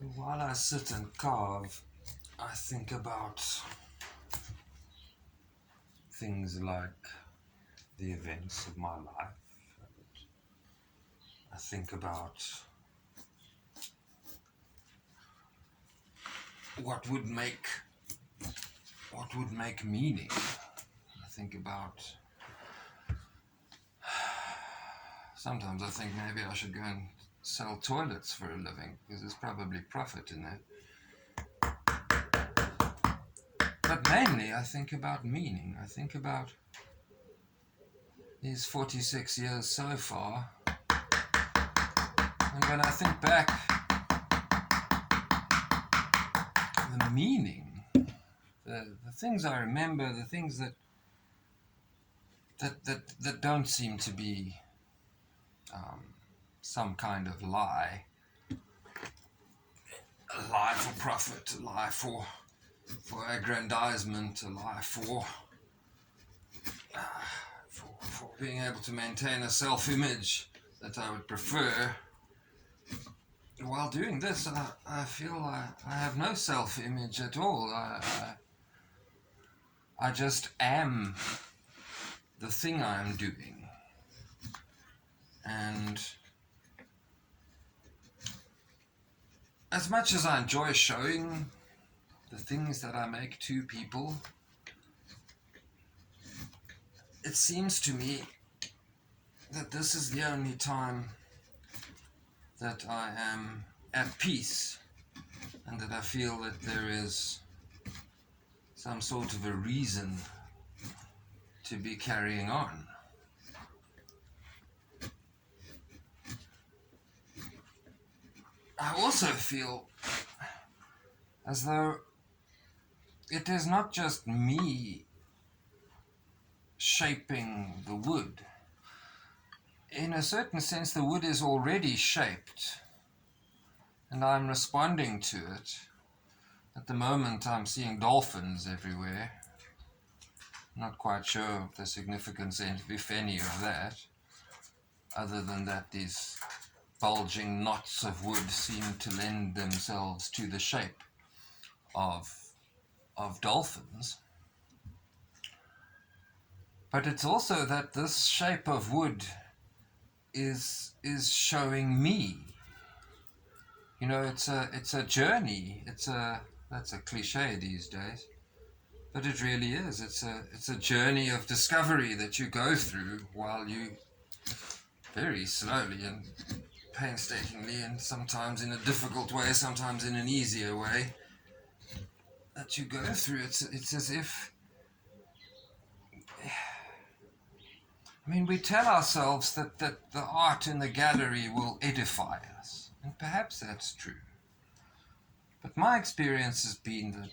So while I sit and carve, I think about things like the events of my life. I think about what would make meaning. I think about sometimes I think maybe I should go and sell toilets for a living because there's probably profit in that. But mainly I think about meaning. I think about these 46 years so far. And when I think back, the meaning, the things I remember, the things that don't seem to be some kind of lie. A lie for profit, a lie for aggrandizement, a lie for being able to maintain a self-image that I would prefer. While doing this, I feel I have no self-image at all. I just am the thing I'm doing. And as much as I enjoy showing the things that I make to people, it seems to me that this is the only time that I am at peace and that I feel that there is some sort of a reason to be carrying on. I also feel as though it is not just me shaping the wood. In a certain sense, the wood is already shaped, and I'm responding to it. At the moment, I'm seeing dolphins everywhere. Not quite sure of the significance, if any, of that, other than that these bulging knots of wood seem to lend themselves to the shape of dolphins. But it's also that this shape of wood is showing me. You know, it's a journey. That's a cliche these days, but it really is. It's a journey of discovery that you go through while you very slowly and painstakingly, and sometimes in a difficult way, sometimes in an easier way, that you go through. It's as if, I mean, we tell ourselves that the art in the gallery will edify us, and perhaps that's true. But my experience has been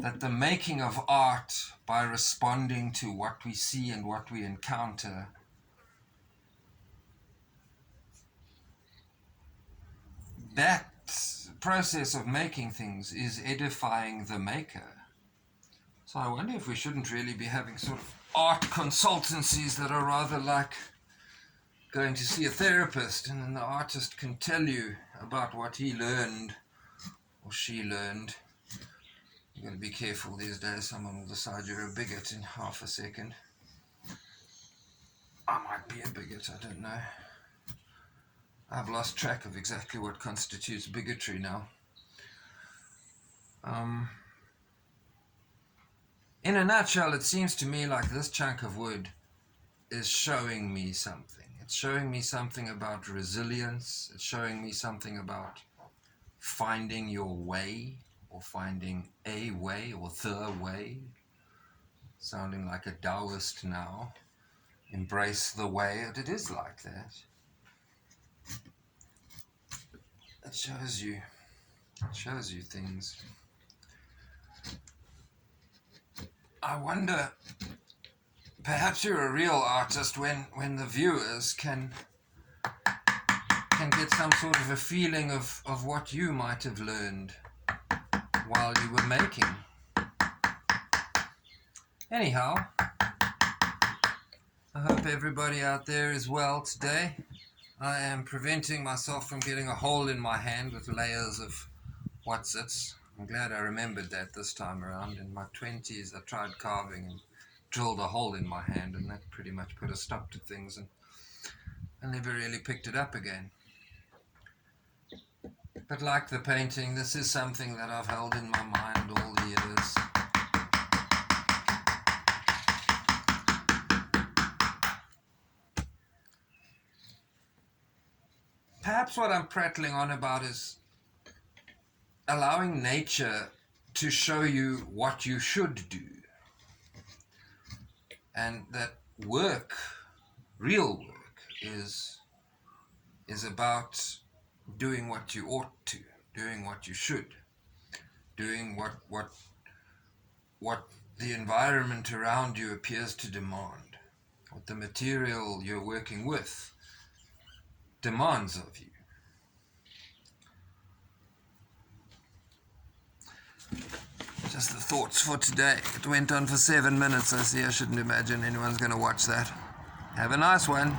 that the making of art by responding to what we see and what we encounter that process of making things is edifying the maker. So I wonder if we shouldn't really be having sort of art consultancies that are rather like going to see a therapist, and then the artist can tell you about what he learned or she learned. You've got to be careful these days. Someone will decide you're a bigot in half a second. I might be a bigot, I don't know. I've lost track of exactly what constitutes bigotry now. In a nutshell, it seems to me like this chunk of wood is showing me something. It's showing me something about resilience. It's showing me something about finding your way, or finding a way, or the way. Sounding like a Taoist now. Embrace the way. It is like that. It shows you things. I wonder, perhaps you're a real artist when the viewers can get some sort of a feeling of what you might have learned while you were making. Anyhow, I hope everybody out there is well today. I am preventing myself from getting a hole in my hand with layers of what's it. I'm glad I remembered that this time around. In my 20s, I tried carving and drilled a hole in my hand, and that pretty much put a stop to things, and I never really picked it up again. But like the painting, this is something that I've held in my mind all the years. Perhaps what I'm prattling on about is allowing nature to show you what you should do. And that work, real work, is about doing what you ought to, doing what you should, doing what the environment around you appears to demand, what the material you're working with demands of you. Just the thoughts for today. It went on for 7 minutes. I see I shouldn't imagine anyone's going to watch that. Have a nice one.